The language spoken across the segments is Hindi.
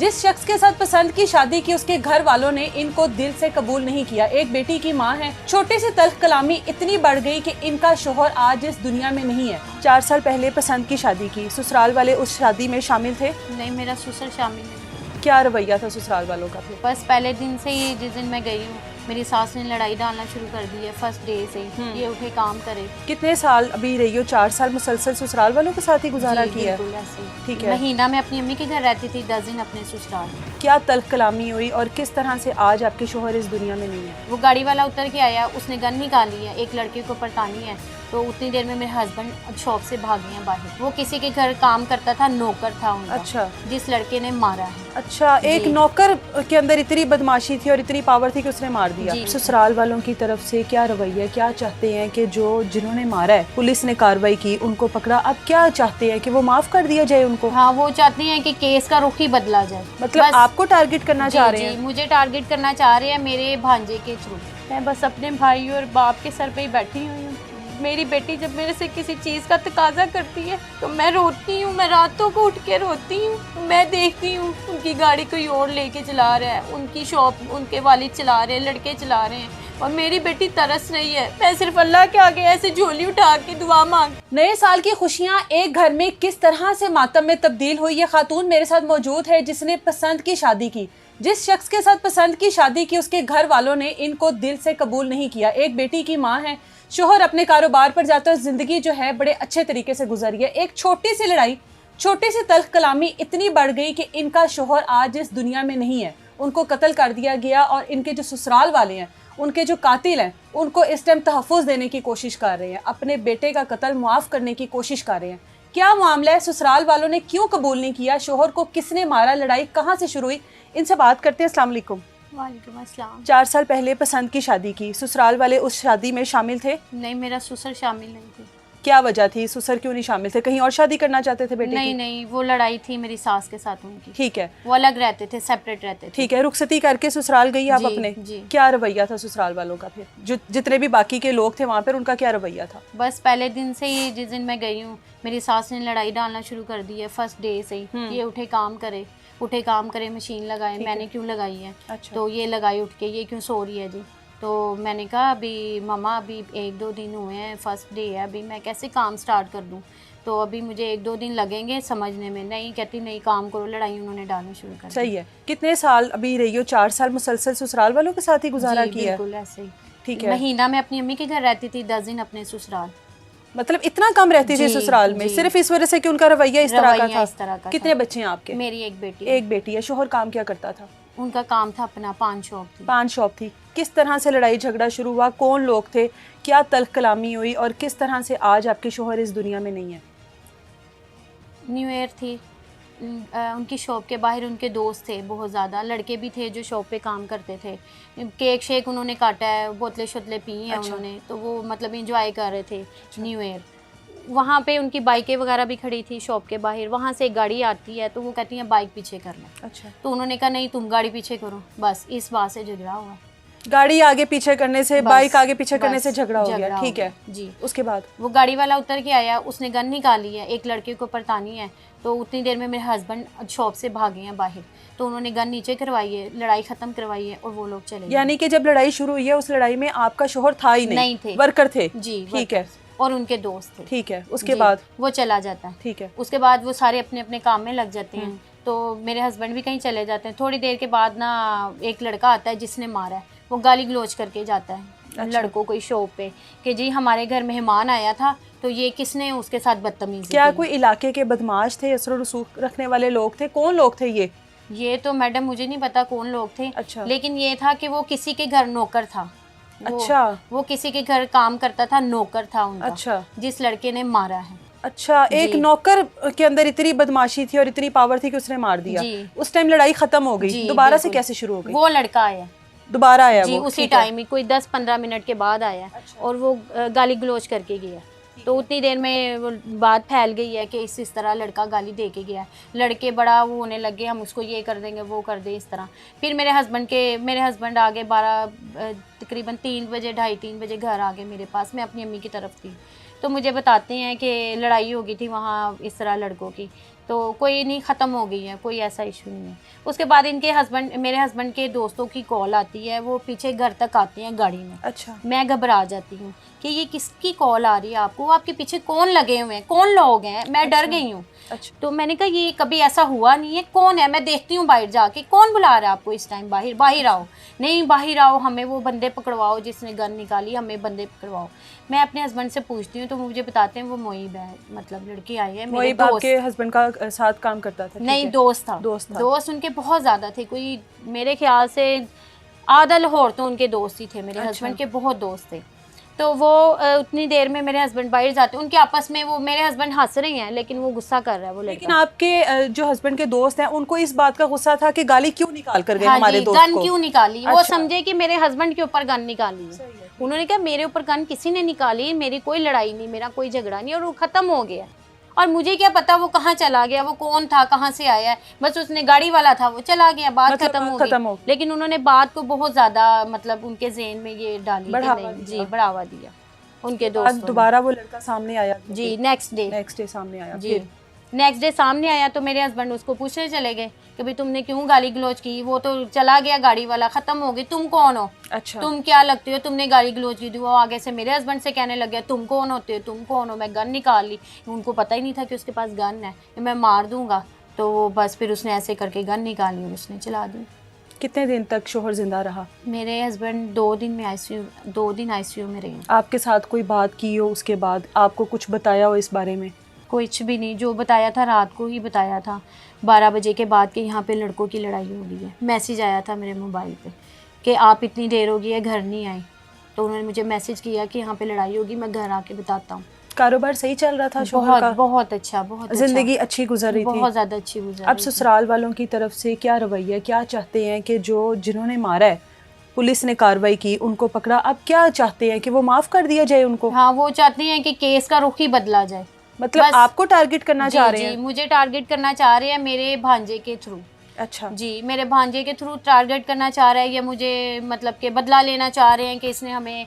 जिस शख्स के साथ पसंद की शादी की उसके घर वालों ने इनको दिल से कबूल नहीं किया। एक बेटी की मां है। छोटी सी तल्ख कलामी इतनी बढ़ गई कि इनका शोहर आज इस दुनिया में नहीं है। 4 साल पहले पसंद की शादी की, ससुराल वाले उस शादी में शामिल थे? नहीं, मेरा ससुर शामिल नहीं। क्या रवैया था ससुराल वालों का फिर? बस पहले दिन से ही, जिस दिन मैं गई हूँ, मेरी सास ने लड़ाई डालना शुरू कर दी है। फर्स्ट डे से ये उठे काम करे। कितने साल अभी रही हो? 4 साल मुसलसल ससुराल वालों के साथ ही गुजारा जी, किया? बिल्कुल ऐसे ही। ठीक है। महीना मैं अपनी अम्मी के घर रहती थी, 10 दिन अपने ससुराल। क्या तल्ख कलामी हुई और किस तरह से आज आपके शोहर इस दुनिया में नहीं है? वो गाड़ी वाला उतर के आया, उसने गन निकाली है, एक लड़के को परतानी है, तो उतनी देर में मेरे हस्बैंड शॉप से भागे हैं बाहर। वो किसी के घर काम करता था, नौकर था उनका। अच्छा। जिस लड़के ने मारा है। अच्छा, एक नौकर के अंदर इतनी बदमाशी थी और इतनी पावर थी कि उसने मार दिया। ससुराल वालों की तरफ से क्या रवैया, क्या चाहते हैं कि जिन्होंने मारा है, पुलिस ने कार्रवाई की, उनको पकड़ा, अब क्या चाहते हैं कि वो माफ कर दिया जाए उनको? हाँ, वो चाहते हैं कि केस का रुख ही बदला जाए। मतलब आपको टारगेट करना चाह रहे हैं? मुझे टारगेट करना चाह रहे हैं मेरे भांजे के थ्रू। मैं बस अपने भाई और बाप के सर पे ही बैठी हुई हूँ। मेरी बेटी जब मेरे से किसी चीज़ का तकाजा करती है तो मैं रोती हूँ, मैं रातों को उठ के रोती हूँ। मैं देखती हूँ उनकी गाड़ी कोई और लेके चला रहा है, उनकी शॉप उनके वालिद चला रहे हैं, लड़के चला रहे हैं, और मेरी बेटी तरस रही है। मैं सिर्फ अल्लाह के आगे ऐसे झोली उठा के दुआ मांग। नए साल की खुशियां एक घर में किस तरह से मातम में तब्दील हुई, ये खातून मेरे साथ मौजूद है जिसने पसंद की शादी की। जिस शख्स के साथ पसंद की शादी की उसके घर वालों ने इनको दिल से कबूल नहीं किया। एक बेटी की मां है। शोहर अपने कारोबार पर जाते हुए जिंदगी जो है बड़े अच्छे तरीके से गुजरी है। एक छोटी सी लड़ाई, छोटी सी तल्ख कलामी इतनी बढ़ गई कि इनका शोहर आज इस दुनिया में नहीं है। उनको कत्ल कर दिया गया और इनके जो ससुराल वाले हैं, उनके जो कातिल हैं, उनको इस टाइम तहफ़्फ़ुज़ देने की कोशिश कर रहे हैं, अपने बेटे का कत्ल मुआफ़ करने की कोशिश कर रहे हैं। क्या मामला है? ससुराल वालों ने क्यों कबूल नहीं किया? शोहर को किसने मारा? लड़ाई कहाँ से शुरू हुई? इनसे बात करते हैं। अस्सलाम वालेकुम। वालेकुम अस्सलाम। 4 साल पहले पसंद की शादी की, ससुराल वाले उस शादी में शामिल थे? नहीं, मेरा ससुर शामिल नहीं थे। क्या वजह थी? ससुर क्यों नहीं शामिल थे? कहीं और शादी करना चाहते थे बेटे की? नहीं, वो लड़ाई थी मेरी सास के साथ उनकी। ठीक है। वो अलग रहते थे, सेपरेट रहते थे। ठीक है। रुखसती करके ससुराल गई आप अपने? जी। क्या रवैया था ससुराल वालों का फिर? जो जितने भी बाकी के लोग थे वहाँ पर, उनका क्या रवैया था? बस पहले दिन से ही, जिस दिन मैं गई हूँ, मेरी सास ने लड़ाई डालना शुरू कर दी है। फर्स्ट डे से ही ये उठे काम करे, मशीन लगाए। मैंने क्यों लगाई है? अच्छा। तो ये लगाई उठ के, ये क्यों सो रही है जी? तो मैंने कहा अभी मम्मा, अभी 1-2 दिन हुए हैं, फर्स्ट डे है, अभी मैं कैसे काम स्टार्ट कर दूँ? तो अभी मुझे 1-2 दिन लगेंगे समझने में। नहीं कहती, नहीं काम करो। लड़ाई उन्होंने डालना शुरू कर दी। सही है। कितने साल अभी रही हो? 4 साल मुसलसल ससुराल वालों के साथ ही गुजारा किया? बिल्कुल ऐसे ही। ठीक है। महीना मैं अपनी अम्मी के घर रहती थी, 10 दिन अपने ससुराल। मतलब इतना कम रहती थी ससुराल में, सिर्फ इस वजह से कि उनका रवैया इस तरह का था? कितने बच्चे हैं आपके? मेरी एक बेटी। एक बेटी है। शोहर काम क्या करता था? उनका काम था अपना, पान शॉप थी। पान शॉप थी। किस तरह से लड़ाई झगड़ा शुरू हुआ? कौन लोग थे? क्या तल्ख कलामी हुई और किस तरह से आज आपके शोहर इस दुनिया में नहीं है? न्यू ईयर थी, उनकी शॉप के बाहर उनके दोस्त थे, बहुत ज़्यादा लड़के भी थे जो शॉप पे काम करते थे। केक शेक उन्होंने काटा है, बोतलें शोतलें पी हैं। अच्छा। उन्होंने तो वो मतलब इंजॉय कर रहे थे। अच्छा। न्यू ईयर वहाँ पे उनकी बाइकें वगैरह भी खड़ी थी शॉप के बाहर। वहाँ से एक गाड़ी आती है तो वो कहती है बाइक पीछे कर लें। अच्छा। तो उन्होंने कहा नहीं, तुम गाड़ी पीछे करो। बस इस बात से झगड़ा हुआ। गाड़ी आगे पीछे करने से, बाइक आगे पीछे करने से झगड़ा हो गया। ठीक है जी। उसके बाद वो गाड़ी वाला उतर के आया, उसने गन निकाली है, एक लड़के को परतानी है, तो उतनी देर में मेरे हस्बैंड शॉप से भागे हैं बाहर। तो उन्होंने गन नीचे करवाई है, लड़ाई खत्म करवाई है और वो लोग चले गए। यानी कि जब लड़ाई शुरू हुई है उस लड़ाई में आपका शोहर था ही नहीं थे, वर्कर थे? जी। ठीक है। और उनके दोस्त थे। ठीक है। उसके बाद वो चला जाता है। ठीक है। उसके बाद वो सारे अपने अपने काम में लग जाते हैं। तो मेरे हस्बैंड भी कहीं चले जाते हैं। थोड़ी देर के बाद ना एक लड़का आता है जिसने मारा है, वो गाली गलोच करके जाता है। अच्छा। लड़कों को शॉप पे कि जी हमारे घर मेहमान आया था तो ये किसने उसके साथ बदतमीजी की? क्या कोई इलाके के बदमाश थे, असर रसूख रखने वाले लोग थे? कौन लोग थे ये तो मैडम मुझे नहीं पता कौन लोग थे। अच्छा। लेकिन ये था कि वो किसी के घर नौकर था। अच्छा। वो किसी के घर काम करता था, नौकर था उनका। अच्छा। जिस लड़के ने मारा है। अच्छा। एक नौकर के अंदर इतनी बदमाशी थी और इतनी पावर थी कि उसने मार दिया। उस टाइम लड़ाई खत्म हो गई, दोबारा से कैसे शुरू हो गई? वो लड़का आया, दोबारा आया जी, उसी टाइम ही कोई 10-15 मिनट के बाद आया। अच्छा। और वो गाली गलोच करके गया। तो उतनी देर में वो बात फैल गई है कि इस तरह लड़का गाली दे के गया। लड़के बड़ा वो होने लगे, हम उसको ये कर देंगे वो कर दे, इस तरह। फिर मेरे हस्बैंड आगे 12 तकरीबन 3 बजे 2:30-3 बजे घर आ गए मेरे पास। मैं अपनी अम्मी की तरफ थी तो मुझे बताते हैं कि लड़ाई हो गई थी वहाँ इस तरह लड़कों की। तो कोई नहीं, ख़त्म हो गई है, कोई ऐसा इशू नहीं है। उसके बाद इनके हस्बैंड, मेरे हस्बैंड के दोस्तों की कॉल आती है, वो पीछे घर तक आते हैं गाड़ी में। अच्छा। मैं घबरा जाती हूँ कि ये किसकी कॉल आ रही है आपको, आपके पीछे कौन लगे हुए हैं, कौन लोग हैं, मैं डर गई हूँ। अच्छा। तो मैंने कहा ये कभी ऐसा हुआ नहीं है, कौन है, मैं देखती हूँ बाहर जाके, कौन बुला रहा है आपको इस टाइम, बाहर बाहर आओ, नहीं बाहर आओ, हमें वो बंदे पकड़वाओ जिसने गन निकाली, हमें बंदे पकड़वाओ। मैं अपने हस्बैंड से पूछती हूँ तो मुझे बताते हैं वो मोइब है, मतलब लड़की आई है, मेरे मोइब दोस्त। आपके हस्बैंड का साथ काम करता था? नहीं, दोस्त था। दोस्त था। दोस्त उनके बहुत ज़्यादा थे, कोई मेरे ख्याल से आधा लाहौर तो उनके दोस्त ही थे, मेरे हस्बैंड के बहुत दोस्त थे। तो वो उतनी देर में मेरे हस्बैंड बाहर जाते, उनके आपस में वो, मेरे हस्बैंड हंस रहे हैं लेकिन वो गुस्सा कर रहा है वो लड़का। लेकिन आपके जो हस्बैंड के दोस्त हैं उनको इस बात का गुस्सा था कि गाली क्यों निकाल कर गए हाँ हमारे जी, दोस्त गन को? क्यों निकाली, वो अच्छा। समझे कि मेरे हस्बैंड के ऊपर गन निकाली है। उन्होंने कहा मेरे ऊपर गन किसी ने निकाली, मेरी कोई लड़ाई नहीं, मेरा कोई झगड़ा नहीं, और वो ख़त्म हो गया। और मुझे क्या पता वो कहाँ चला गया, वो कौन था, कहाँ से आया है, बस उसने गाड़ी वाला था, वो चला गया, बात मतलब खत्म हो खत्म हो गई। लेकिन उन्होंने बात को बहुत ज़्यादा, मतलब उनके ज़हन में ये डाली कि बढ़ावा नहीं, दिया। जी बढ़ावा दिया उनके आज दोस्तों ने। दोबारा वो लड़का सामने आया? जी नेक्स्ट डे सामने आया? जी नेक्स्ट डे सामने आया तो मेरे हस्बैंड उसको पूछने चले गए कि भाई तुमने क्यों गाली गलौज की, वो तो चला गया गाड़ी वाला, ख़त्म हो गई, तुम कौन हो? अच्छा। तुम क्या लगते हो, तुमने गाली गलौज की थी। वो आगे से मेरे हस्बैंड से कहने लग गया तुम कौन होते हो, तुम कौन हो? मैं गन निकाल ली, उनको पता ही नहीं था कि उसके पास गन है, मैं मार दूंगा। तो वो बस फिर उसने ऐसे करके गन निकाली और उसने चला दी। कितने दिन तक शोहर जिंदा रहा? मेरे हस्बैंड 2 दिन में आईसीयू, 2 दिन आईसीयू में रहे। आपके साथ कोई बात की हो उसके बाद, आपको कुछ बताया हो इस बारे में? कुछ भी नहीं, जो बताया था रात को ही बताया था, 12 बजे के बाद कि यहाँ पे लड़कों की लड़ाई हो गई है। मैसेज आया था मेरे मोबाइल पे कि आप इतनी देर हो गई है घर नहीं आए, तो उन्होंने मुझे मैसेज किया कि यहाँ पे लड़ाई होगी, मैं घर आके बताता हूँ। कारोबार सही चल रहा था शोहर बहुत का? बहुत अच्छा, बहुत जिंदगी अच्छी गुजर रही थी? बहुत ज़्यादा अच्छी गुजर अब रही थी। ससुराल वालों की तरफ से क्या रवैया, क्या चाहते हैं कि जो जिन्होंने मारा है, पुलिस ने कार्रवाई की, उनको पकड़ा, अब क्या चाहते हैं कि वो माफ कर दिया जाए उनको? हाँ, वो चाहते हैं कि केस का रुख ही बदला जाए। मतलब बस आपको टारगेट करना चाह रहे जी, हैं? मुझे टारगेट करना चाह रहे हैं मेरे भांजे के थ्रू। अच्छा। जी, मेरे भांजे के थ्रू टारगेट करना चाह रहा है, या मुझे मतलब कि बदला लेना चाह रहे हैं कि इसने हमें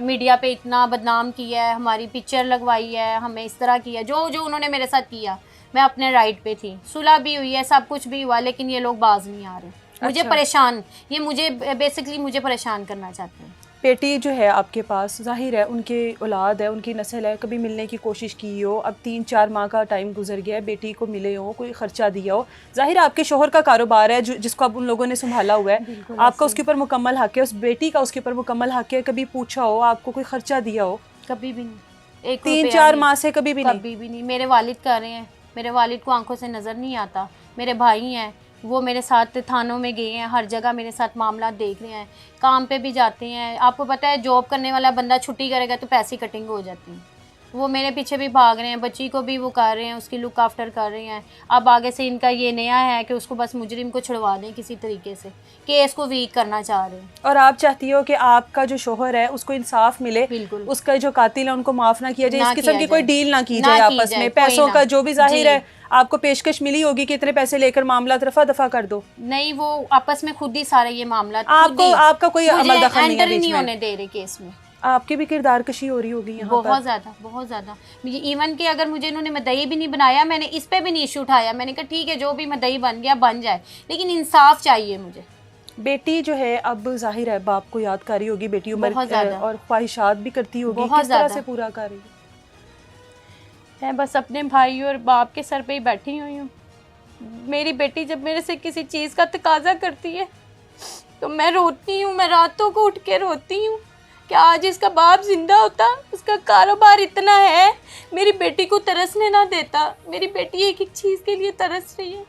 मीडिया पे इतना बदनाम किया है, हमारी पिक्चर लगवाई है, हमें इस तरह किया, जो जो उन्होंने मेरे साथ किया। मैं अपने राइट पे थी, सुलह भी हुई है, सब कुछ भी हुआ, लेकिन ये लोग बाज नहीं आ रहे। मुझे अच्छा। परेशान, ये मुझे बेसिकली मुझे परेशान करना चाहते हैं। बेटी जो है आपके पास, जाहिर है उनकी औलाद है, उनकी नस्ल है, कभी मिलने की कोशिश की हो, अब 3-4 माह का टाइम गुजर गया है, बेटी को मिले हो, कोई खर्चा दिया हो, जाहिर है आपके शोहर का कारोबार है जिसको अब उन लोगों ने संभाला हुआ है, आपका उसके ऊपर मुकम्मल हक है, उस बेटी का उसके ऊपर मुकम्मल हक है, कभी पूछा हो, आपको कोई खर्चा दिया हो? कभी भी नहीं, एक 3-4 माह से कभी भी नहीं? कभी भी नहीं। मेरे वालिद कर रहे हैं, मेरे वालिद को आंखों से नज़र नहीं आता। मेरे भाई हैं, वो मेरे साथ थानों में गए हैं, हर जगह मेरे साथ मामला देख रहे हैं, काम पे भी जाते हैं। आपको पता है जॉब करने वाला बंदा छुट्टी करेगा तो पैसे कटिंग हो जाती है। वो मेरे पीछे भी भाग रहे हैं, बच्ची को भी वो कर रहे हैं, उसकी लुक आफ्टर कर रहे हैं। अब आगे से इनका ये नया है कि उसको बस मुजरिम को छुड़वा दें किसी तरीके से, केस को वीक करना चाह रहे हैं। और आप चाहती हो कि आपका जो शोहर है उसको इंसाफ मिले, बिल्कुल। उसका जो कातिल है उनको माफ ना किया जाए, ना इस किस्म किया की कोई जाए। डील ना की ना जाए की आपस जाए, में, कोई पैसों ना। का जो भी जाहिर जी। है आपको पेशकश मिली होगी कि इतने पैसे लेकर मामला रफा दफा कर दो। नहीं, वो आपस में खुद ही सारा ये मामला, आपको आपका कोई अमल दखल नहीं है एंटर बीच नहीं में? होने दे रहे केस में। आपकी भी किरदार कशी हो रही होगी यहाँ पर? बहुत ज़्यादा, बहुत ज़्यादा। इवन कि अगर मुझे इन्होंने मदई भी नहीं बनाया, मैंने इस पे भी नहीं इशू उठाया, मैंने कहा ठीक है जो भी मदई बन गया बन जाए, लेकिन इंसाफ चाहिए मुझे। बेटी जो है अब जाहिर है बाप को याद कर रही होगी, बेटी उम्र बहुत ज़्यादा। और ख्वाहिशात भी करती होगी, बहुत किस तरह ज़्यादा। से पूरा कर रही है? मैं बस अपने भाई और बाप के सर पे ही बैठी हुई हूँ। मेरी बेटी जब मेरे से किसी चीज़ का तकाजा करती है तो मैं रोती हूँ, मैं रातों को उठ के रोती हूँ कि आज इसका बाप जिंदा होता, उसका कारोबार इतना है, मेरी बेटी को तरसने ना देता। मेरी बेटी एक एक चीज़ के लिए तरस रही है।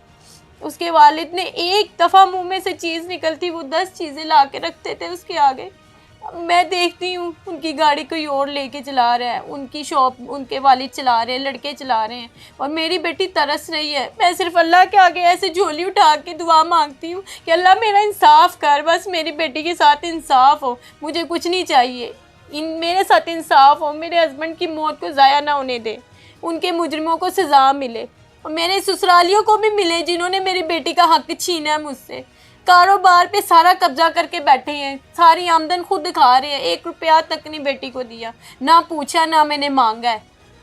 उसके वालिद ने एक दफ़ा मुंह में से चीज़ निकलती वो 10 चीज़ें ला के रखते थे उसके आगे। मैं देखती हूँ उनकी गाड़ी कोई और लेके चला रहा है, उनकी शॉप उनके वालिद चला रहे हैं, लड़के चला रहे हैं, और मेरी बेटी तरस रही है। मैं सिर्फ अल्लाह के आगे ऐसे झोली उठा के दुआ मांगती हूँ कि अल्लाह मेरा इंसाफ कर, बस मेरी बेटी के साथ इंसाफ हो, मुझे कुछ नहीं चाहिए, मेरे साथ इंसाफ हो, मेरे हस्बैंड की मौत को ज़ाया ना होने दे, उनके मुजरिमों को सज़ा मिले, और मेरे ससुरालियों को भी मिले जिन्होंने मेरी बेटी का हक छीना है मुझसे। कारोबार पे सारा कब्जा करके बैठे हैं, सारी आमदन खुद खा रहे हैं, 1 रुपया तक नहीं बेटी को दिया, ना पूछा ना मैंने मांगा है।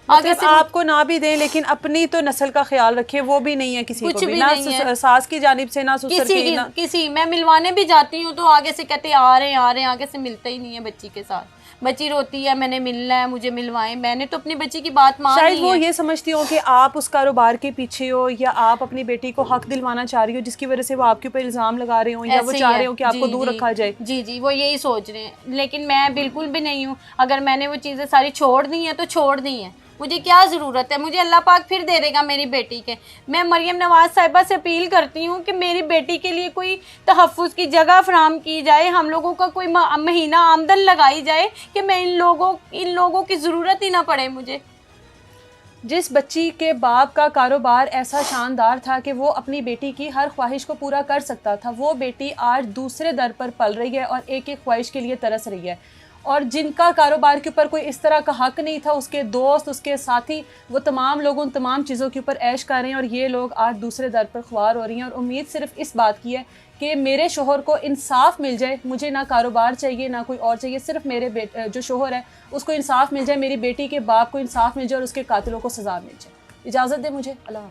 आगे मतलब से आपको ना भी दें लेकिन अपनी तो नस्ल का ख्याल रखें, वो भी नहीं है किसी कुछ को भी, भी ना नहीं है। सास की जानिब से ना ससुर किसी की की ना। किसी मैं मिलवाने भी जाती हूँ तो आगे से कहते आ रहे हैं आ रहे हैं, आगे से मिलते ही नहीं है बच्ची के साथ। बच्ची रोती है मैंने मिलना है, मुझे मिलवाएं। मैंने तो अपनी बच्ची की बात मान शायद ली वो है। ये समझती हो कि आप उस कारोबार के पीछे हो, या आप अपनी बेटी को हक दिलवाना चाह रही हो, जिसकी वजह से वो आपके ऊपर इल्ज़ाम लगा रहे हो, या वो ऐसे ही चाह है। रहे हो कि आपको जी दूर जी रखा जाए। जी जी, वो यही सोच रहे हैं, लेकिन मैं बिल्कुल भी नहीं हूँ। अगर मैंने वो चीज़ें सारी छोड़ दी हैं तो छोड़ दी हैं, मुझे क्या ज़रूरत है, मुझे अल्लाह पाक फिर दे देगा मेरी बेटी के। मैं मरियम नवाज साहिबा से अपील करती हूँ कि मेरी बेटी के लिए कोई तहफ़्फ़ुज़ की जगह फराहम की जाए, हम लोगों का कोई महीना आमदन लगाई जाए कि मैं इन लोगों की ज़रूरत ही ना पड़े मुझे। जिस बच्ची के बाप का कारोबार ऐसा शानदार था कि वो अपनी बेटी की हर ख्वाहिश को पूरा कर सकता था, वो बेटी आज दूसरे दर पर पल रही है और एक एक ख्वाहिश के लिए तरस रही है। और जिनका कारोबार के ऊपर कोई इस तरह का हक नहीं था, उसके दोस्त, उसके साथी, वो तमाम लोग उन तमाम चीज़ों के ऊपर ऐश कर रहे हैं, और ये लोग आज दूसरे दर पर ख्वार हो रही हैं। और उम्मीद सिर्फ इस बात की है कि मेरे शोहर को इंसाफ मिल जाए, मुझे ना कारोबार चाहिए ना कोई और चाहिए, सिर्फ मेरे जो शोहर है उसको इंसाफ मिल जाए, मेरी बेटी के बाप को इंसाफ मिल जाए और उसके कातिलों को सज़ा मिल जाए। इजाज़त दे मुझे, अल्लाह।